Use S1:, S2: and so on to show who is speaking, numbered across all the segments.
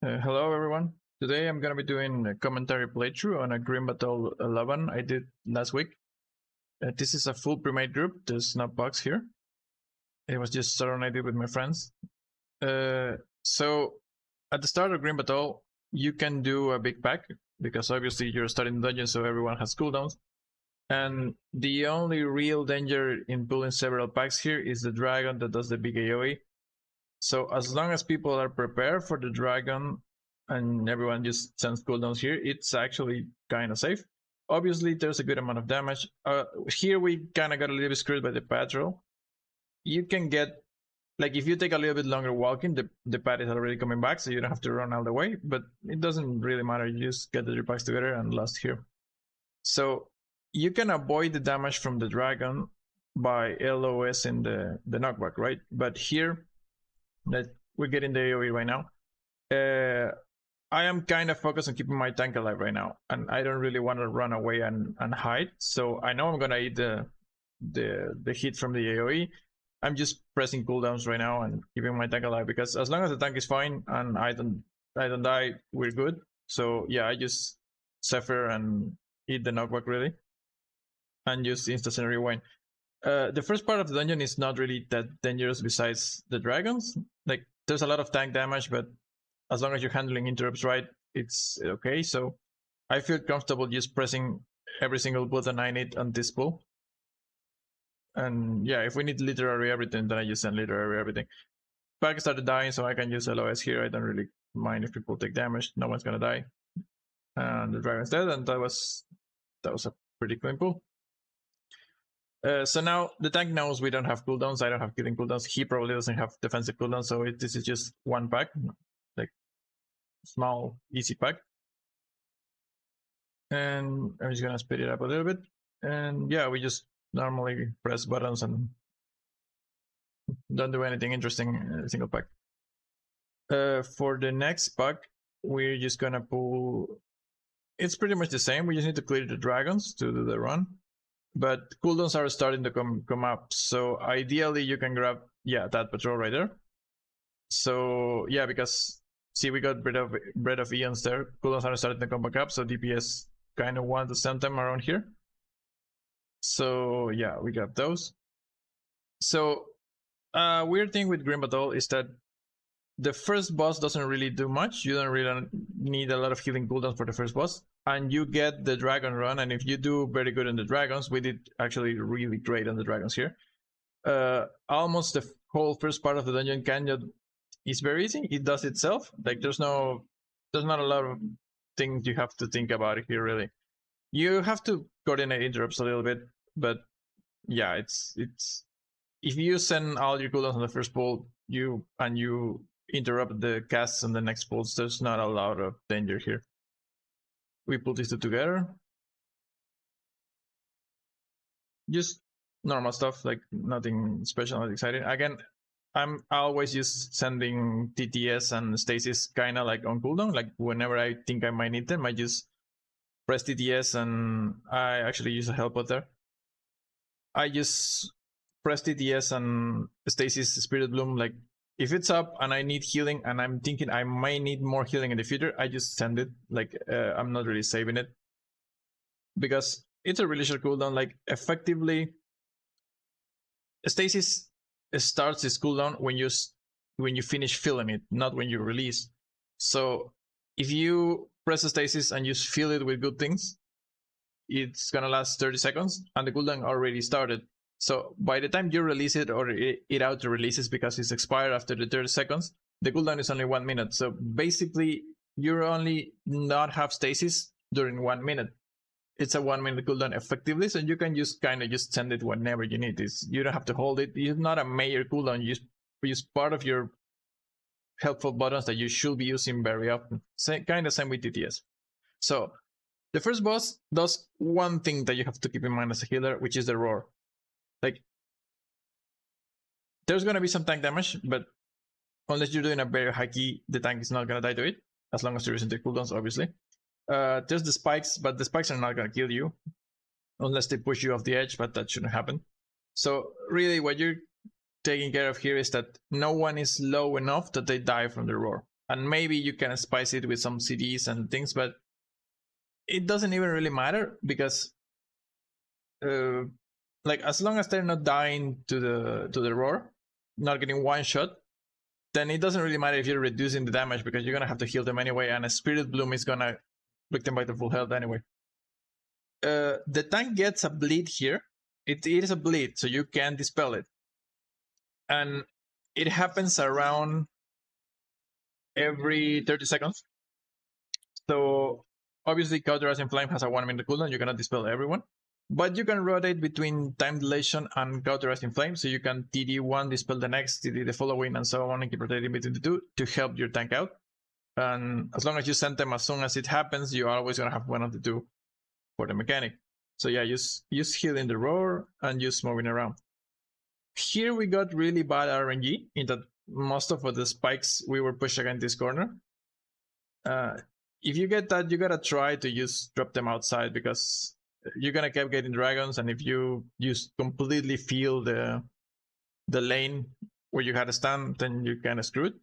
S1: Hello everyone. Today I'm gonna be doing a commentary playthrough on a Grim Batol 11 I did last week. This is a full premade group. There's no bugs here. It was just something I did with my friends. So at the start of Grim Batol, you can do a big pack because obviously you're starting the dungeon, so everyone has cooldowns. And the only real danger in pulling several packs here is the dragon that does the big AoE. So as long as people are prepared for the dragon and everyone just sends cooldowns here, it's actually kind of safe. Obviously, there's a good amount of damage. Here we kind of got a little bit screwed by the patrol. You can get, like, if you take a little bit longer walking, the pad is already coming back, so you don't have to run all the way, but it doesn't really matter. You just get the packs together and last here. So you can avoid the damage from the dragon by LOS in the knockback, right? But here, that we're getting the AoE right now. I am kind of focused on keeping my tank alive right now, and I don't really want to run away and hide. So I know I'm gonna eat the hit from the AoE. I'm just pressing cooldowns right now and keeping my tank alive because as long as the tank is fine and I don't die, we're good. So yeah, I just suffer and eat the knockback really, and just insta rewind. The first part of the dungeon is not really that dangerous besides the dragons. Like, there's a lot of tank damage, but as long as you're handling interrupts right, it's okay. So I feel comfortable just pressing every single button I need on this pull. And yeah, if we need literary everything, then I just send literary everything. Pack started dying, so I can use LOS here. I don't really mind if people take damage. No one's gonna die. And the dragon's dead, and that was a pretty clean pull. So now the tank knows we don't have cooldowns. I don't have killing cooldowns. He probably doesn't have defensive cooldowns, so this is just one pack, like small, easy pack. And I'm just gonna speed it up a little bit. And yeah, we just normally press buttons and don't do anything interesting in a single pack. For the next pack, we're just gonna pull. It's pretty much the same. We just need to clear the dragons to do the run. But cooldowns are starting to come up, so ideally you can grab that patrol right there. So yeah, because see, we got bread of eons there. Cooldowns are starting to come back up, so DPS kind of want to send them around here. So yeah, we got those. So weird thing with Grim Batol is that the first boss doesn't really do much. You don't really need a lot of healing cooldowns for the first boss. And you get the dragon run, and if you do very good on the dragons, we did actually really great on the dragons here. Almost the whole first part of the dungeon kind of is very easy. It does itself. Like there's not a lot of things you have to think about here really. You have to coordinate interrupts a little bit, but yeah, it's if you send all your cooldowns on the first pull, you interrupt the casts on the next pulls, there's not a lot of danger here. We put these two together. Just normal stuff, like nothing special, not exciting. Again, I'm always just sending TTS and stasis kind of like on cooldown. Like whenever I think I might need them, I just press TTS and I actually use a help out there. I just press TTS and stasis Spirit Bloom. Like if it's up and I need healing and I'm thinking I might need more healing in the future, I just send it. Like I'm not really saving it because it's a really short cooldown. Like effectively, stasis starts its cooldown when you finish filling it, not when you release. So if you press a stasis and you fill it with good things, it's gonna last 30 seconds and the cooldown already started. So by the time you release it or it auto releases because it's expired after the 30 seconds, the cooldown is only 1 minute. So basically you only not have stasis during 1 minute. It's a 1 minute cooldown effectively, so you can just kind of just send it whenever you need this. You don't have to hold it. It's not a major cooldown. You use part of your helpful buttons that you should be using very often. Kind of same with TTS. So the first boss does one thing that you have to keep in mind as a healer, which is the roar. Like, there's gonna be some tank damage, but unless you're doing a very high key, the tank is not gonna die to it, as long as there isn't the cooldowns, obviously. There's the spikes, but the spikes are not gonna kill you, unless they push you off the edge, but that shouldn't happen. So really what you're taking care of here is that no one is low enough that they die from the roar. And maybe you can spice it with some CDs and things, but it doesn't even really matter because like as long as they're not dying to the roar, not getting one shot, then it doesn't really matter if you're reducing the damage because you're gonna have to heal them anyway, and a Spirit Bloom is gonna break them by the full health anyway. The tank gets a bleed here. It is a bleed, so you can dispel it, and it happens around every 30 seconds. So obviously, Cauterizing Flame has a 1 minute cooldown. You cannot dispel everyone, but you can rotate between Time Dilation and Cauterizing Flame. So you can TD one, dispel the next, TD the following, and so on, and keep rotating between the two to help your tank out. And as long as you send them as soon as it happens, you're always gonna have one of the two for the mechanic. So yeah, use healing the roar and use moving around. Here we got really bad RNG in that most of the spikes we were pushing against this corner. If you get that, you gotta try to drop them outside because you're gonna keep getting dragons, and if you completely feel the lane where you had to stand, then you're kind of screwed.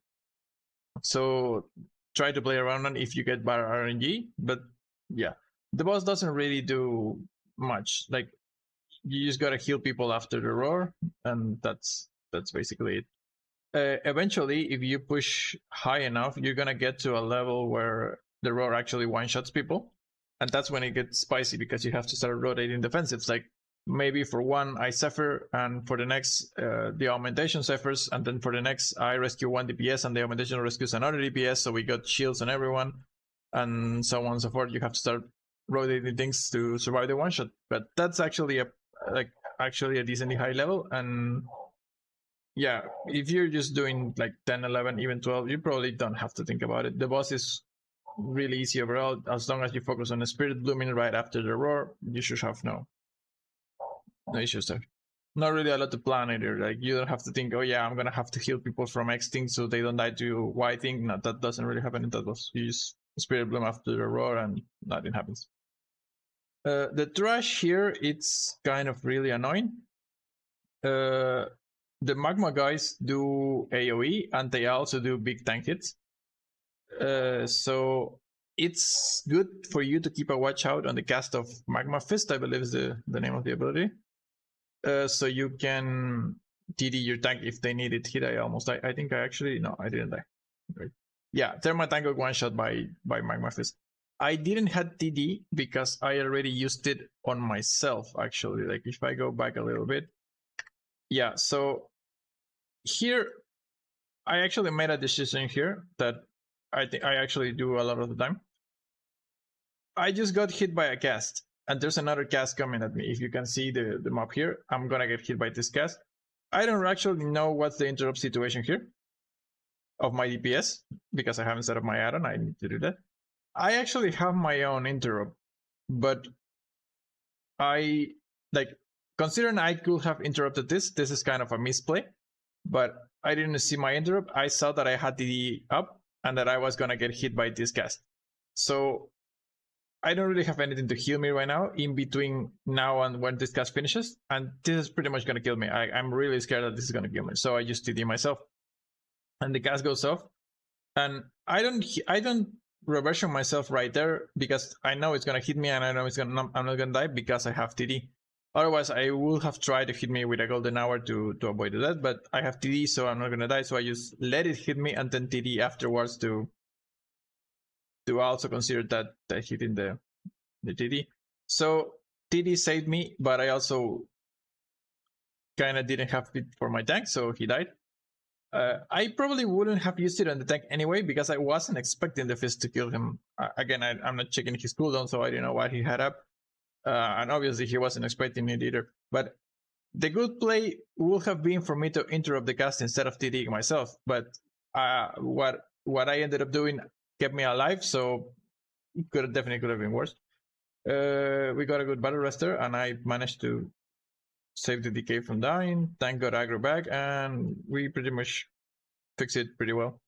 S1: So try to play around on if you get bad RNG, but yeah, the boss doesn't really do much. Like you just gotta heal people after the roar, and that's basically it. Eventually, if you push high enough, you're gonna get to a level where the roar actually one-shots people, and that's when it gets spicy because you have to start rotating defensives. Like maybe for one I suffer, and for the next the augmentation suffers, and then for the next I rescue one DPS and the augmentation rescues another DPS, so we got shields on everyone, and so on and so forth. You have to start rotating things to survive the one shot, but that's actually a decently high level. And yeah, if you're just doing like 10, 11, even 12, you probably don't have to think about it. The boss is really easy overall. As long as you focus on the Spirit Blooming right after the roar, you should have no issues there. Not really a lot to plan either. Like you don't have to think, oh yeah, I'm gonna have to heal people from X thing so they don't die to Y thing. No, that doesn't really happen in that boss. You just Spirit Bloom after the roar and nothing happens. The trash here, it's kind of really annoying. The magma guys do AoE and they also do big tank hits. So it's good for you to keep a watch out on the cast of Magma Fist, I believe is the name of the ability. So you can TD your tank if they need it. Hit, I almost died. I think I actually, no, I didn't die. Right. Yeah, Therma tank got one shot by Magma Fist. I didn't have TD because I already used it on myself, actually. Like if I go back a little bit. Yeah, so here I actually made a decision here that I think I actually do a lot of the time. I just got hit by a cast, and there's another cast coming at me. If you can see the map here, I'm gonna get hit by this cast. I don't actually know what's the interrupt situation here of my DPS because I haven't set up my add-on. I need to do that. I actually have my own interrupt, but I like considering I could have interrupted this. This is kind of a misplay, but I didn't see my interrupt. I saw that I had the up and that I was gonna get hit by this cast. So I don't really have anything to heal me right now in between now and when this cast finishes, and this is pretty much gonna kill me. I'm really scared that this is gonna kill me, so I just TD myself, and the cast goes off, and I don't reversion myself right there because I know it's gonna hit me and I know I'm not gonna die because I have TD. Otherwise, I would have tried to hit me with a golden hour to avoid that, but I have TD, so I'm not gonna die. So I just let it hit me and then TD afterwards to also consider that hitting the TD. So TD saved me, but I also kind of didn't have it for my tank, so he died. I probably wouldn't have used it on the tank anyway because I wasn't expecting the fist to kill him. Again, I'm not checking his cooldown, so I didn't know what he had up. And obviously he wasn't expecting it either. But the good play would have been for me to interrupt the cast instead of TDing myself. But what I ended up doing kept me alive, so it definitely have been worse. We got a good battle rester, and I managed to save the decay from dying. Tank got aggro back, and we pretty much fixed it pretty well.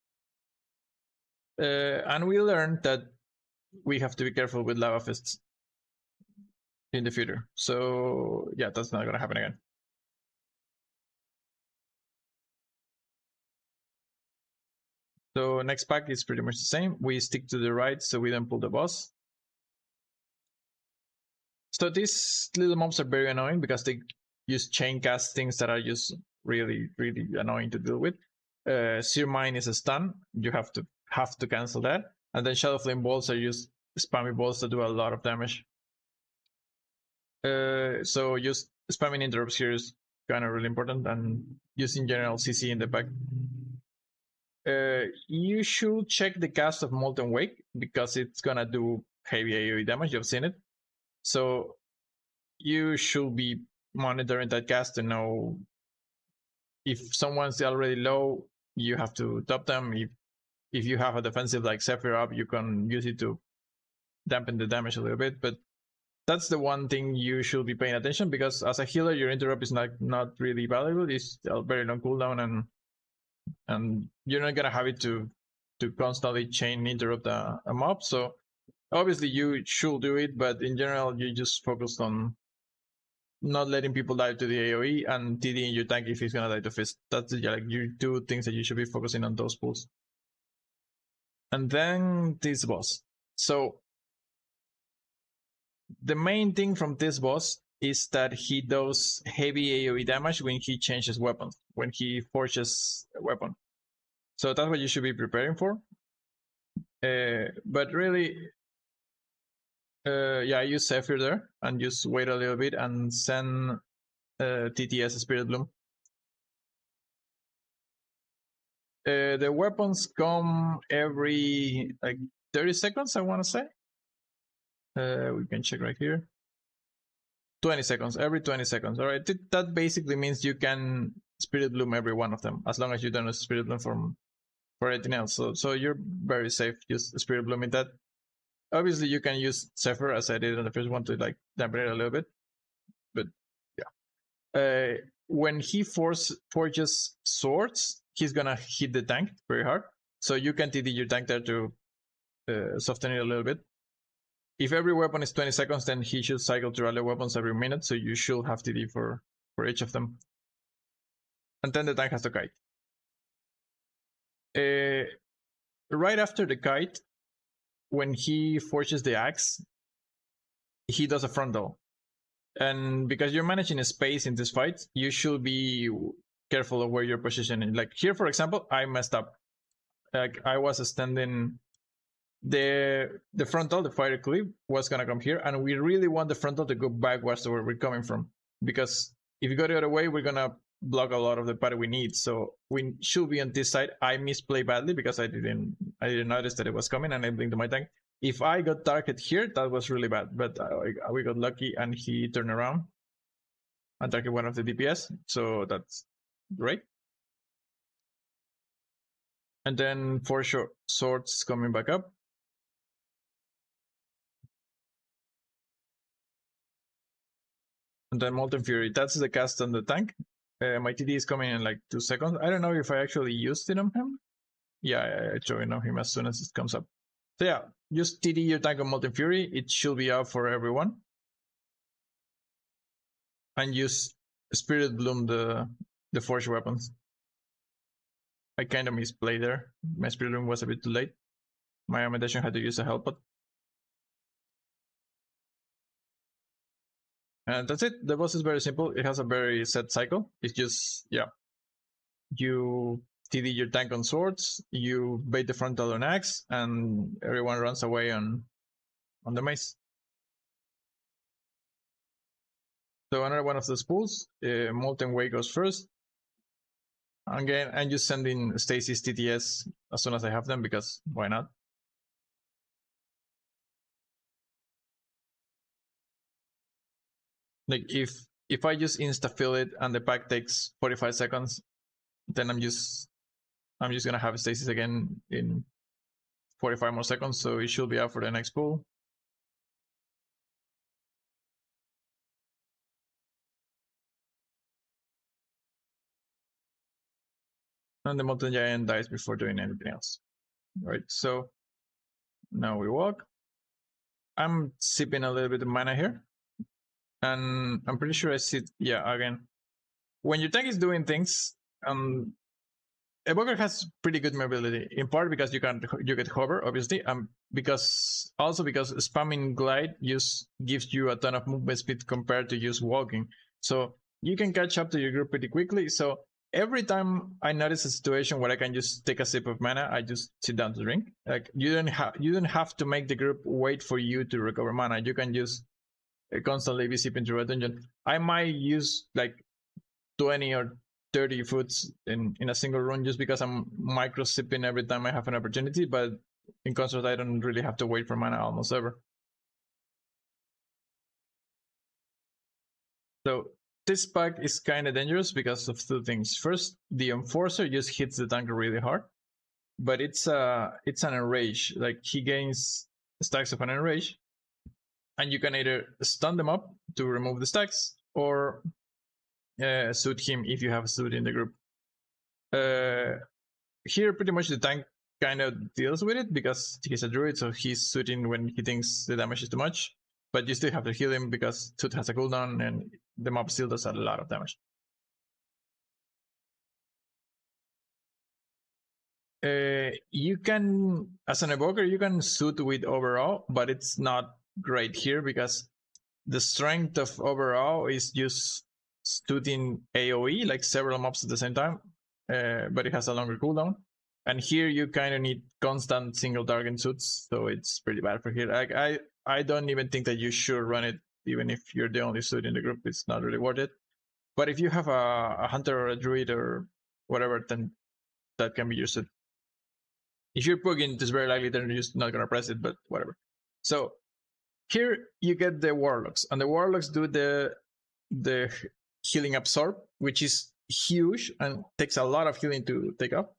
S1: And we learned that we have to be careful with lava fists in the future. So yeah, that's not gonna happen again. So next pack is pretty much the same. We stick to the right so we don't pull the boss. So these little mobs are very annoying because they use chain cast things that are just really, really annoying to deal with. Sear Mine is a stun. You have to cancel that. And then Shadow Flame Balls are just spammy balls that do a lot of damage. So just spamming interrupts here is kind of really important, and using general CC in the back. You should check the cast of Molten Wake because it's gonna do heavy AoE damage. You've seen it. So you should be monitoring that cast to know if someone's already low, you have to top them. If you have a defensive like Zephyr up, you can use it to dampen the damage a little bit. But that's the one thing you should be paying attention, because as a healer, your interrupt is not really valuable. It's a very long cooldown, and you're not gonna have it to constantly chain interrupt a mob. So obviously you should do it, but in general, you just focused on not letting people die to the AoE and TDing your tank if he's gonna die to fist. That's like your two things that you should be focusing on, those pulls. And then this boss. So the main thing from this boss is that he does heavy AoE damage when he changes weapons, when he forges a weapon. So that's what you should be preparing for. But really, yeah, I use Zephyr there and just wait a little bit and send TTS Spirit Bloom. The weapons come every like 30 seconds, I want to say. We can check right here. 20 seconds, every 20 seconds. All right, that basically means you can Spirit Bloom every one of them, as long as you don't use Spirit Bloom for anything else. So you're very safe just Spirit Blooming that. Obviously, you can use Zephyr, as I did on the first one, to like dampen it a little bit. But yeah. When he forges swords, he's gonna hit the tank very hard. So you can TD your tank there to soften it a little bit. If every weapon is 20 seconds, then he should cycle through other weapons every minute, so you should have TD for each of them. And then the tank has to kite. Right after the kite, when he forges the axe, he does a frontal. And because you're managing a space in this fight, you should be careful of where you're positioning. Like here, for example, I messed up. Like I was standing, the frontal, the fire clip was gonna come here, and we really want the frontal to go backwards to where we're coming from, because if you go the other way, we're gonna block a lot of the party we need. So we should be on this side. I misplayed badly because I didn't notice that it was coming, and I blinked to my tank. If I got targeted here, that was really bad, but we got lucky and he turned around and targeted one of the DPS, so that's great. And then for sure, swords coming back up. And then Molten Fury, that's the cast on the tank. My TD is coming in like 2 seconds. I don't know if I actually used it on him. Yeah, I joined on him as soon as it comes up. So yeah, just TD your tank on Molten Fury. It should be out for everyone. And use Spirit Bloom the forged weapons. I kind of misplayed there. My Spirit Bloom was a bit too late. My Augmentation had to use a help pot. And that's it. The boss is very simple. It has a very set cycle. It's just, yeah, you TD your tank on swords, you bait the frontal on axe, and everyone runs away on the mace. So another one of those pulls, Molten Way goes first. Again, I'm just sending Stasis TTS as soon as I have them, because why not? Like if I just insta fill it and the pack takes 45 seconds, then I'm just gonna have Stasis again in 45 more seconds, so it should be out for the next pull. And the Molten Giant dies before doing anything else. Right, so now we walk. I'm sipping a little bit of mana here. And I'm pretty sure I see, yeah, again. When your tank is doing things, Evoker has pretty good mobility, in part because you get hover, obviously, because spamming glide gives you a ton of movement speed compared to just walking. So you can catch up to your group pretty quickly. So every time I notice a situation where I can just take a sip of mana, I just sit down to drink. Like you don't have to make the group wait for you to recover mana. You can just constantly be sipping through a dungeon. I might use like 20 or 30 foods in a single run just because I'm micro sipping every time I have an opportunity, but in concert I don't really have to wait for mana almost ever. So this pack is kind of dangerous because of two things. First, the Enforcer just hits the tanker really hard, but it's an enrage. Like he gains stacks of an enrage, and you can either stun them up to remove the stacks or suit him if you have a suit in the group. Here, pretty much the tank kind of deals with it because he's a druid, so he's suiting when he thinks the damage is too much. But you still have to heal him because suit has a cooldown and the mob still does a lot of damage. You can, as an evoker, you can suit with overall, but it's not great here because the strength of overall is just suiting AoE, like several mobs at the same time, but it has a longer cooldown. And here you kind of need constant single target suits, so it's pretty bad for here. Like I don't even think that you should run it, even if you're the only suit in the group. It's not really worth it. But if you have a hunter or a druid or whatever, then that can be your suit. If you're pugging, it's very likely that you're just not gonna press it, but whatever. So here you get the warlocks, and the warlocks do the healing absorb, which is huge and takes a lot of healing to take up.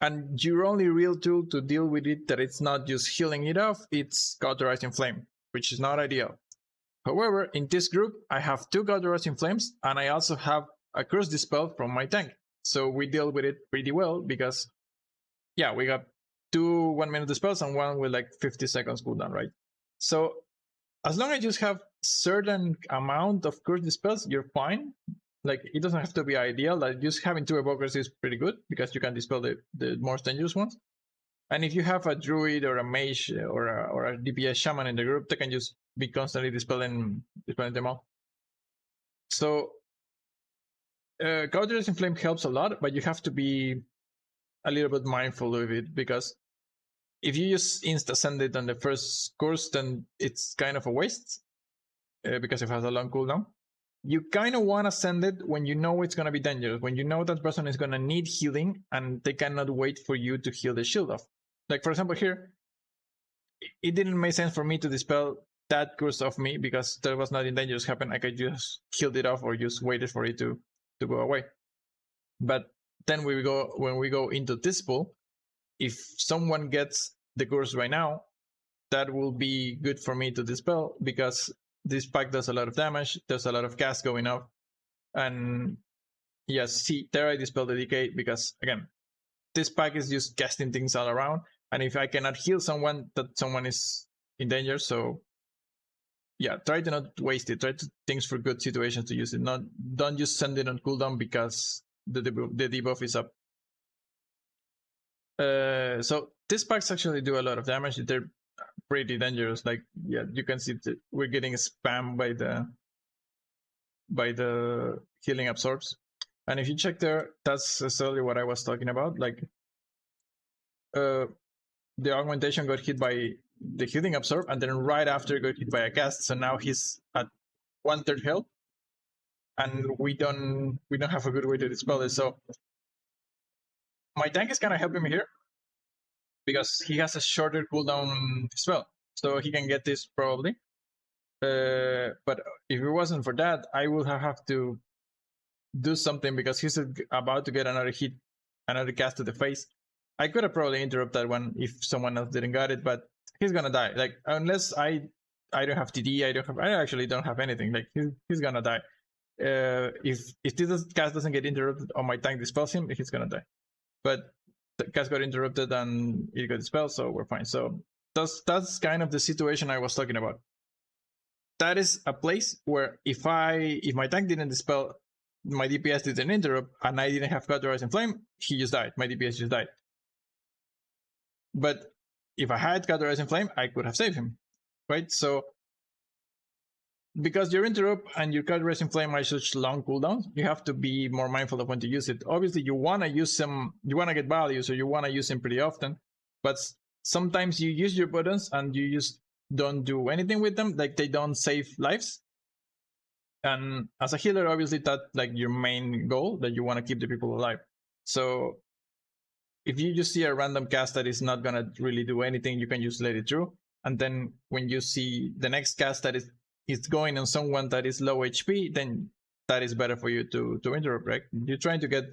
S1: And your only real tool to deal with it, that it's not just healing it off, it's Cauterizing Flame, which is not ideal. However, in this group, I have 2 Cauterizing Flames, and I also have a Curse Dispel from my tank. So we deal with it pretty well because, yeah, we got 2 1-minute dispels and one with like 50 seconds cooldown, right? So as long as you have certain amount of Curse Dispels, you're fine. Like, it doesn't have to be ideal. Like, just having 2 evokers is pretty good because you can dispel the more dangerous ones. And if you have a druid or a mage or a DPS shaman in the group, they can just be constantly dispelling them all. So Cauterizing Flame helps a lot, but you have to be a little bit mindful of it, because if you just insta send it on the first course, then it's kind of a waste because it has a long cooldown. You kind of want to send it when you know it's going to be dangerous, when you know that person is going to need healing and they cannot wait for you to heal the shield off. Like, for example, here, it didn't make sense for me to dispel that curse off me because there was nothing dangerous happen. I could just heal it off or just waited for it to go away. But then when we go into this pool, if someone gets the curse right now, that will be good for me to dispel because this pack does a lot of damage. There's a lot of cast going off. And yes, see, there I dispel the decay because, again, this pack is just casting things all around. And if I cannot heal someone, that someone is in danger. So yeah, try to not waste it. Try to things for good situations to use it. Don't just send it on cooldown because the debuff is up. So these packs actually do a lot of damage. They're pretty dangerous. Like, yeah, you can see that we're getting spammed by the healing absorbs. And if you check there, that's necessarily what I was talking about. Like, the augmentation got hit by the healing absorb, and then right after got hit by a cast. So now he's at 1/3 health, and we don't have a good way to dispel this. So my tank is kind of helping me here because he has a shorter cooldown spell, so he can get this probably. But if it wasn't for that, I would have to do something because he's about to get another hit, another cast to the face. I could have probably interrupted that one if someone else didn't got it, but he's gonna die. Like, unless I don't have TD, I actually don't have anything. Like, he's gonna die. If this cast doesn't get interrupted or my tank dispels him, he's gonna die. But the cast got interrupted and it got dispelled, so we're fine. So that's kind of the situation I was talking about. That is a place where if my tank didn't dispel my DPS didn't interrupt and I didn't have Cauterizing Flame, he just died. My DPS just died. But if I had Cauterizing Flame, I could have saved him, right? So because your interrupt and your Cauterizing Flame are such long cooldowns, you have to be more mindful of when to use it. Obviously, you want to use them, you want to get value, so you want to use them pretty often. But sometimes you use your buttons and you just don't do anything with them, like they don't save lives. And as a healer, obviously that's like your main goal, that you want to keep the people alive. So if you just see a random cast that is not gonna really do anything, you can just let it through. And then when you see the next cast that is going on someone that is low HP, then that is better for you to interrupt, right? You're trying to get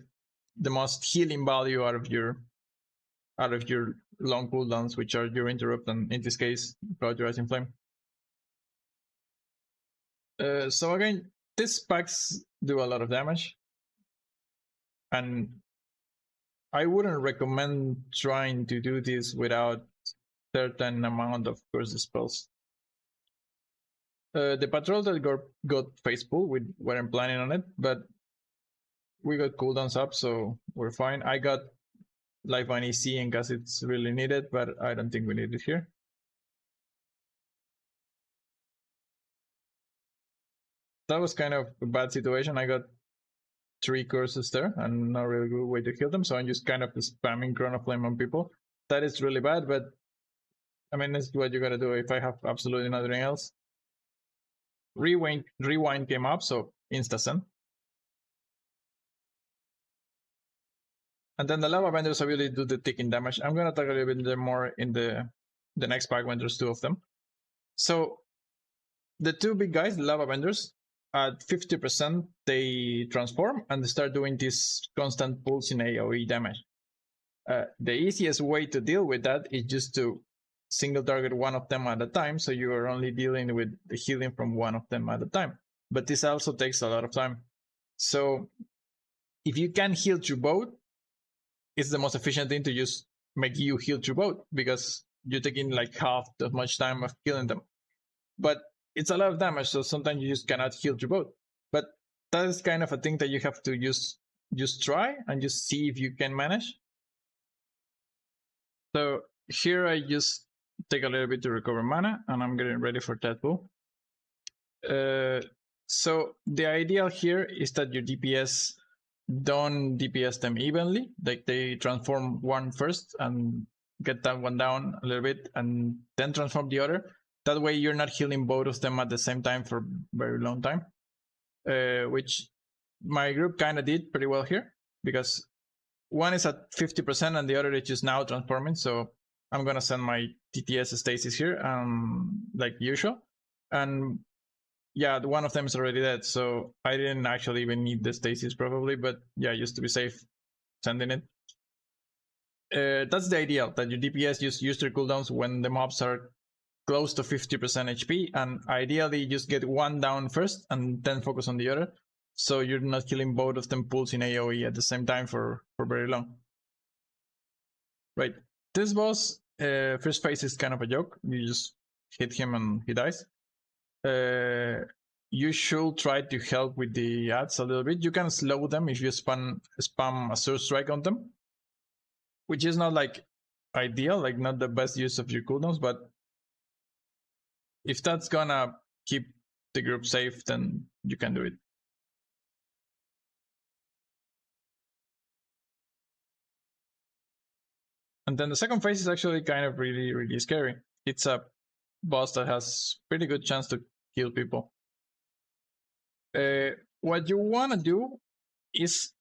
S1: the most healing value out of your long cooldowns, which are your interrupt, and in this case, Cauterizing Flame. So again, these packs do a lot of damage, and I wouldn't recommend trying to do this without certain amount of curse spells. The patrol that got faithful, we weren't planning on it, but we got cooldowns up, so we're fine. I got Lifeline EC in case it's really needed, but I don't think we need it here. That was kind of a bad situation. I got 3 curses there and not really good way to kill them, so I'm just kind of spamming Chrono Flame on people. That is really bad, but I mean, that's what you gotta do if I have absolutely nothing else. Rewind came up, so insta-send. And then the Lavabenders really do the ticking damage. I'm gonna talk a little bit more in the next pack when there's 2 of them. So the 2 big guys, the Lavabenders, at 50% they transform and they start doing this constant pulse in AoE damage. The easiest way to deal with that is just to single target one of them at a time, so you are only dealing with the healing from one of them at a time. But this also takes a lot of time. So if you can heal through both, it's the most efficient thing to just make you heal through both, because you're taking like half as much time of killing them. But it's a lot of damage, so sometimes you just cannot heal through both. But that is kind of a thing that you have to just try and just see if you can manage. So here I just take a little bit to recover mana, and I'm getting ready for Deadpool. So the ideal here is that your DPS don't DPS them evenly, like they transform one first and get that one down a little bit and then transform the other. That way you're not healing both of them at the same time for a very long time, which my group kind of did pretty well here, because one is at 50% and the other is just now transforming. So I'm gonna send my TTS stasis here, like usual. And yeah, one of them is already dead, so I didn't actually even need the stasis probably, but yeah, just to be safe, sending it. That's the ideal, that your DPS just use their cooldowns when the mobs are close to 50% HP, and ideally just get one down first and then focus on the other, so you're not killing both of them pulls in AoE at the same time for very long. Right, this boss, first phase is kind of a joke. You just hit him and he dies. You should try to help with the ads a little bit. You can slow them if you spam a Surge Strike on them, which is not like ideal, like not the best use of your cooldowns, but if that's gonna keep the group safe, then you can do it. And then the second phase is actually kind of really scary. It's a boss that has pretty good chance to kill people. What you want to do is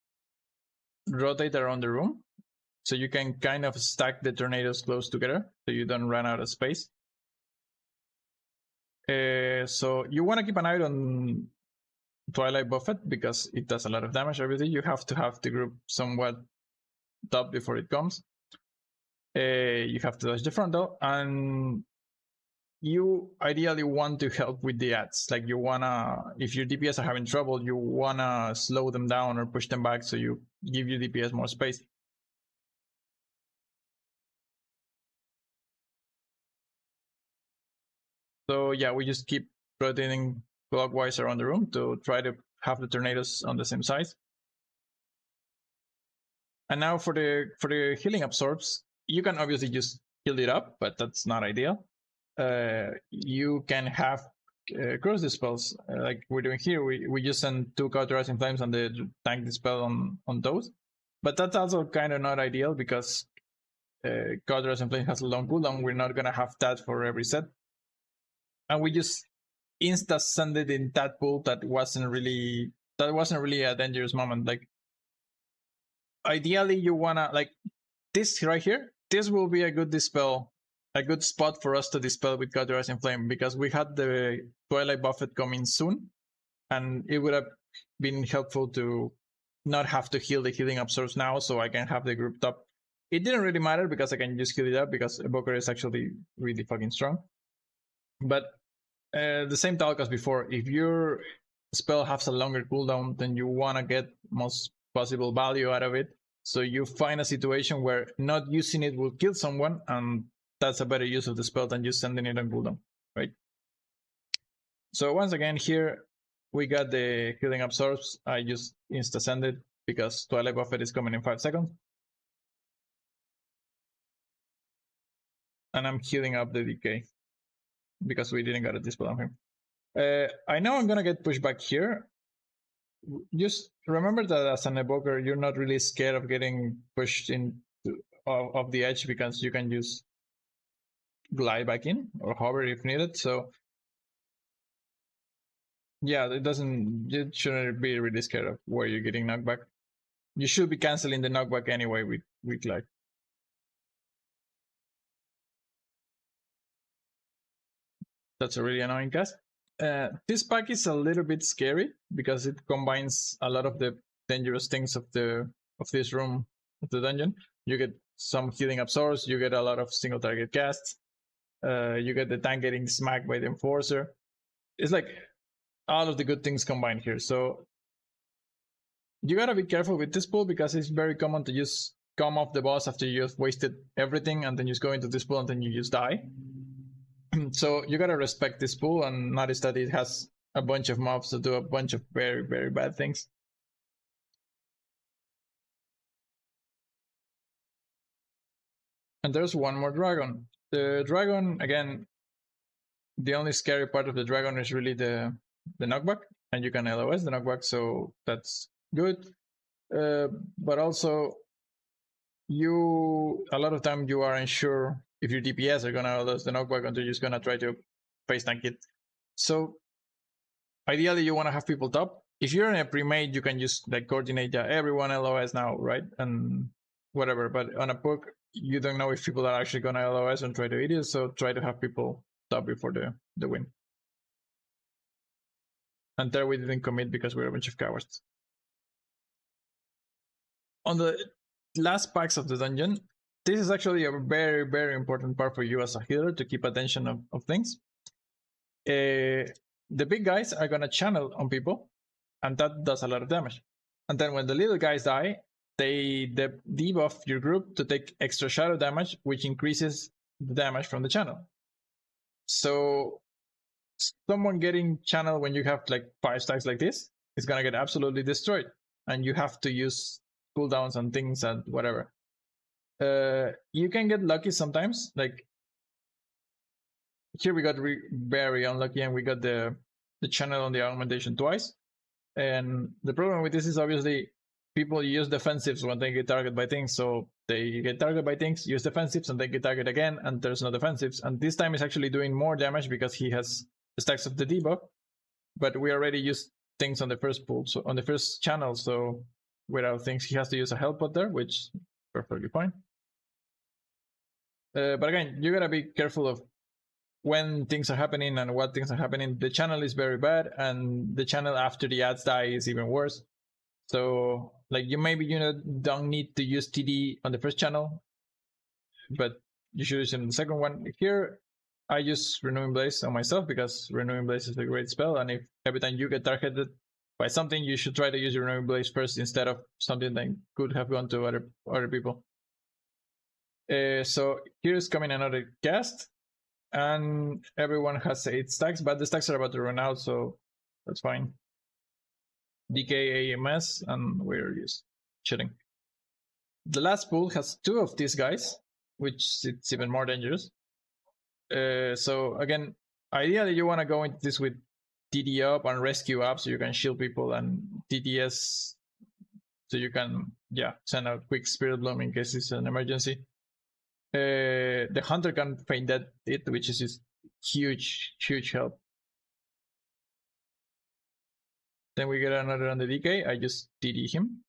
S1: rotate around the room, so you can kind of stack the tornadoes close together so you don't run out of space. So you want to keep an eye on Twilight Buffet because it does a lot of damage. Obviously, you have to have the group somewhat top before it comes. You have to dodge the frontal, and you ideally want to help with the ads. Like you wanna, if your DPS are having trouble, you wanna slow them down or push them back so you give your DPS more space. So yeah, we just keep rotating clockwise around the room to try to have the tornadoes on the same size. And now for the healing absorbs, you can obviously just heal it up, but that's not ideal. You can have cross dispels like we're doing here. We just send 2 cauterizing flames and the tank dispel on those, but that's also kind of not ideal because cauterizing flame has a long cooldown. We're not gonna have that for every set, and we just insta send it in that pool. That wasn't really a dangerous moment. Like ideally you wanna like this right here. This will be a good dispel, a good spot for us to dispel with cauterizing flame because we had the Twilight Buffet coming soon, and it would have been helpful to not have to heal the healing absorbs now, so I can have the group top. It didn't really matter because I can just heal it up because Evoker is actually really fucking strong. But the same talk as before, if your spell has a longer cooldown, then you want to get most possible value out of it. So you find a situation where not using it will kill someone, and that's a better use of the spell than just sending it on cooldown, right? So once again here, we got the healing absorbs. I just insta send it because Twilight Buffet is coming in 5 seconds. And I'm healing up the DK because we didn't get a dispel on him. I know I'm gonna get pushed back here. Just remember that as an Evoker, you're not really scared of getting pushed in off the edge because you can just glide back in or hover if needed. So yeah, you shouldn't be really scared of where you're getting knocked back. You should be canceling the knockback anyway with glide. That's a really annoying cast. This pack is a little bit scary because it combines a lot of the dangerous things of this room of the dungeon. You get some healing absorbs, you get a lot of single target casts, you get the tank getting smacked by the enforcer. It's like all of the good things combined here. So you gotta be careful with this pool because it's very common to just come off the boss after you've wasted everything and then just go into this pool and then you just die. So you gotta respect this pool and notice that it has a bunch of mobs that do a bunch of very, very bad things. And there's one more dragon. The dragon, again, the only scary part of the dragon is really the knockback, and you can LOS the knockback, so that's good. But also, a lot of time you are unsure if your DPS are gonna LOS the knockback until you're just gonna try to face tank it. So ideally you wanna have people top. If you're in a premade, you can just like coordinate everyone LOS now, right? And whatever. But on a book, you don't know if people are actually gonna LOS and try to eat it, so try to have people top before the win. And there we didn't commit because we're a bunch of cowards. On the last packs of the dungeon, this is actually a very, very important part for you as a healer to keep attention of things. The big guys are gonna channel on people, and that does a lot of damage. And then when the little guys die, they debuff your group to take extra shadow damage, which increases the damage from the channel. So someone getting channel when you have like 5 stacks like this is gonna get absolutely destroyed, and you have to use cooldowns and things and whatever. You can get lucky sometimes. Like here we got very unlucky and we got the channel on the augmentation twice. And the problem with this is obviously people use defensives when they get targeted by things. So they get targeted by things, use defensives, and they get targeted again, and there's no defensives. And this time is actually doing more damage because he has stacks of the debuff. But we already used things on the first pool, so on the first channel. So without things, he has to use a health pot there, which is perfectly fine. But again, you gotta be careful of when things are happening and what things are happening. The channel is very bad, and the channel after the ads die is even worse. So like you don't need to use TD on the first channel, but you should use it on the second one. Here I use Renewing Blaze on myself because Renewing Blaze is a great spell, and if every time you get targeted by something, you should try to use your Renewing Blaze first instead of something that could have gone to other people. So here's coming another cast, and everyone has 8 stacks, but the stacks are about to run out, so that's fine. DK AMS, and we're just chilling. The last pool has 2 of these guys, which it's even more dangerous. So again, ideally you want to go into this with DD up and rescue up so you can shield people, and DDS so you can send a quick Spirit Bloom in case it's an emergency. The Hunter can feint that it, which is just huge help. Then we get another on the DK. I just DD him.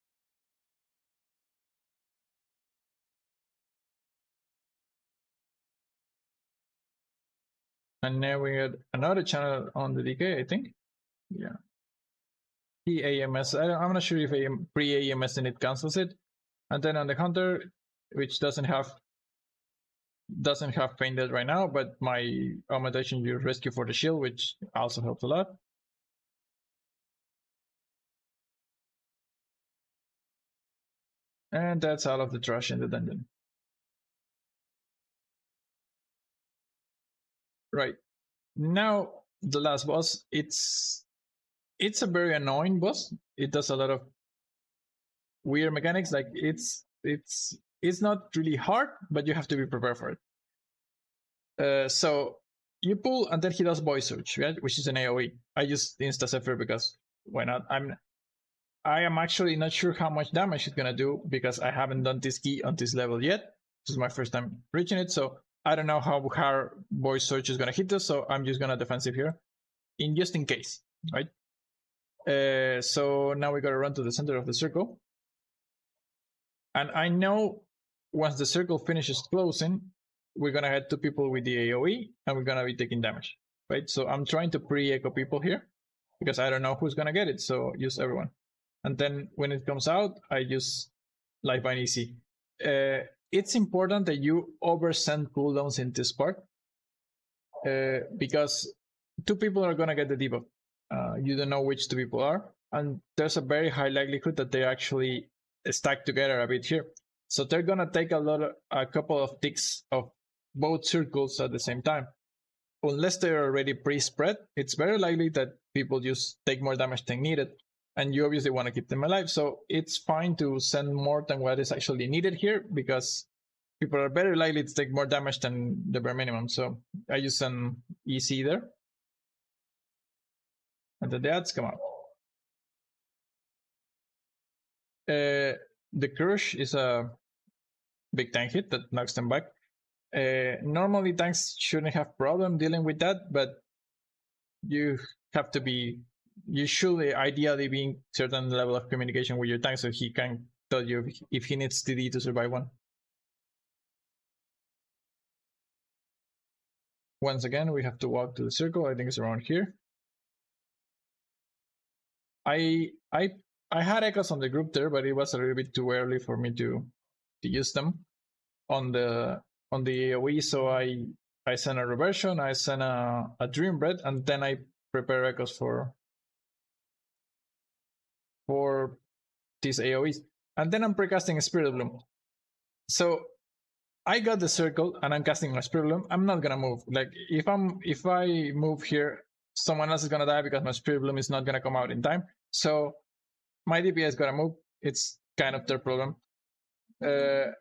S1: And now we get another channel on the DK, I think. Yeah. Pre-AMS. I'm not sure if pre-AMS and it cancels it. And then on the Hunter, which doesn't have painted right now, but my augmentation use rescue for the shield, which also helps a lot. And that's all of the trash in the dungeon. Right. Now the last boss, it's a very annoying boss. It does a lot of weird mechanics. Like it's not really hard, but you have to be prepared for it. So you pull, and then he does Voice Search, right? Which is an AoE. I just insta Zephyr because why not? I am actually not sure how much damage it's gonna do because I haven't done this key on this level yet. This is my first time reaching it, so I don't know how hard Voice Search is gonna hit us. So I'm just gonna defensive here, just in case, right? So now we gotta run to the center of the circle, and I know once the circle finishes closing, we're gonna hit 2 people with the AoE, and we're gonna be taking damage, right? So I'm trying to pre-echo people here because I don't know who's gonna get it. So use everyone. And then when it comes out, I use Lifeline EC. It's important that you oversend cooldowns in this part because 2 people are going to get the debuff. You don't know which 2 people are. And there's a very high likelihood that they actually stack together a bit here. So they're going to take a couple of ticks of both circles at the same time. Unless they're already pre-spread, it's very likely that people just take more damage than needed. And you obviously want to keep them alive. So it's fine to send more than what is actually needed here because people are very likely to take more damage than the bare minimum. So I use an EC there. And then the ads come out. The Crush is a big tank hit that knocks them back. Normally tanks shouldn't have problem dealing with that, but you have to be... You should ideally be in certain level of communication with your tank so he can tell you if he needs TD to survive one. Once again, we have to walk to the circle. I think it's around here. I had echoes on the group there, but it was a little bit too early for me to use them on the AoE. So I sent a reversion, I sent a Dream Bread, and then I prepare echoes for these AoEs. And then I'm precasting a Spirit Bloom. So I got the circle and I'm casting my Spirit Bloom. I'm not gonna move. Like if I move here, someone else is gonna die because my Spirit Bloom is not gonna come out in time. So my DPS gotta move. It's kind of their problem. The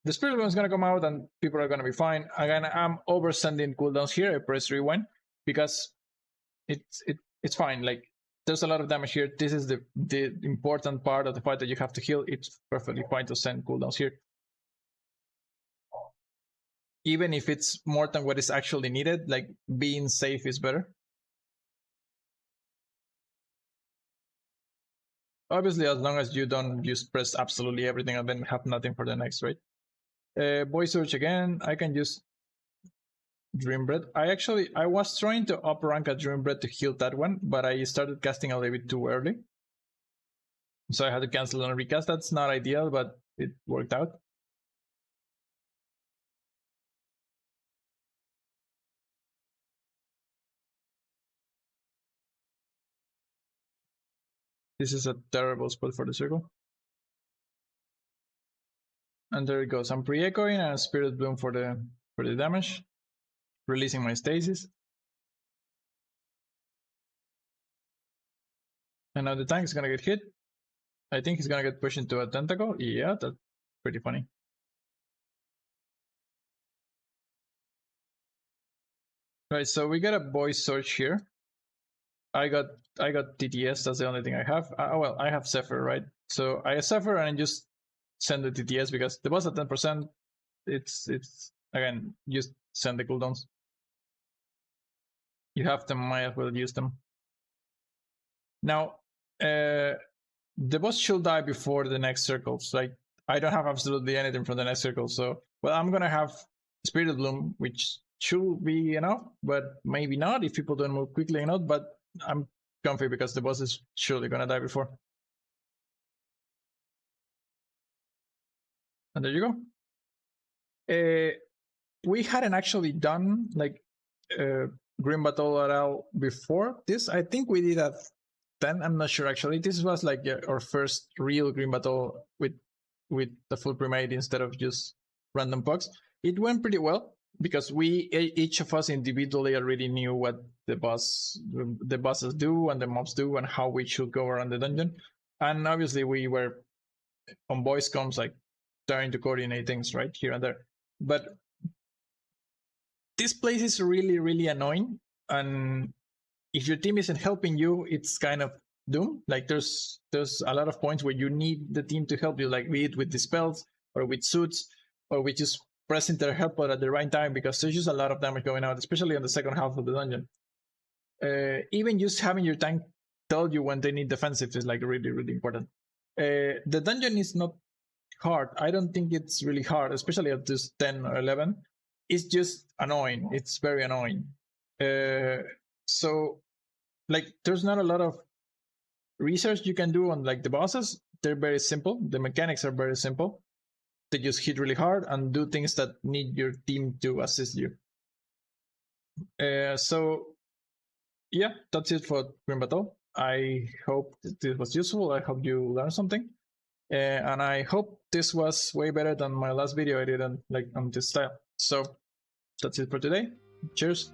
S1: Spirit Bloom is gonna come out and people are gonna be fine. Again, I'm oversending cooldowns here. I press rewind because it's fine. Like there's a lot of damage here. This is the important part of the fight that you have to heal. It's perfectly fine to send cooldowns here. Even if it's more than what is actually needed, like being safe is better. Obviously, as long as you don't just press absolutely everything and then have nothing for the next, right? Voice Search again, I can use Dream Bread. I was trying to up rank a Dream Bread to heal that one, but I started casting a little bit too early. So I had to cancel and recast. That's not ideal, but it worked out. This is a terrible spot for the circle. And there it goes. I'm pre-echoing and Spirit Bloom for the damage. Releasing my stasis. And now the tank is gonna get hit. I think he's gonna get pushed into a tentacle. Yeah, that's pretty funny. Right, so we got a voice search here. I got TTS. That's the only thing I have. Well, I have Zephyr, right? So I have Zephyr and I just send the TTS because the boss at 10%. It's again, just send the cooldowns. You have them, might as well use them. Now, the boss should die before the next circles. Like, I don't have absolutely anything from the next circle, so well, I'm gonna have Spirit Bloom, which should be enough, but maybe not if people don't move quickly enough. But I'm comfy because the boss is surely gonna die before. And there you go. We hadn't actually done like Grim Batol at all before this. I think we did at 10. I'm not sure actually. This was like our first real Grim Batol with the full premade instead of just random pucks. It went pretty well because we each of us individually already knew what the bosses do and the mobs do and how we should go around the dungeon. And obviously we were on voice comms like trying to coordinate things right here and there. But this place is really, really annoying, and if your team isn't helping you, it's kind of doom. Like there's a lot of points where you need the team to help you, like be it with the spells or with suits or with just pressing their help button at the right time, because there's just a lot of damage going out, especially on the second half of the dungeon. Even just having your tank tell you when they need defensive is like really, really important. The dungeon is not hard. I don't think it's really hard, especially at this 10 or 11. It's just annoying. It's very annoying. So like there's not a lot of research you can do on like the bosses. They're very simple. The mechanics are very simple. They just hit really hard and do things that need your team to assist you. So yeah, that's it for Grim Batol. I hope this was useful. I hope you learned something. And I hope this was way better than my last video I did on this style. So that's it for today. Cheers.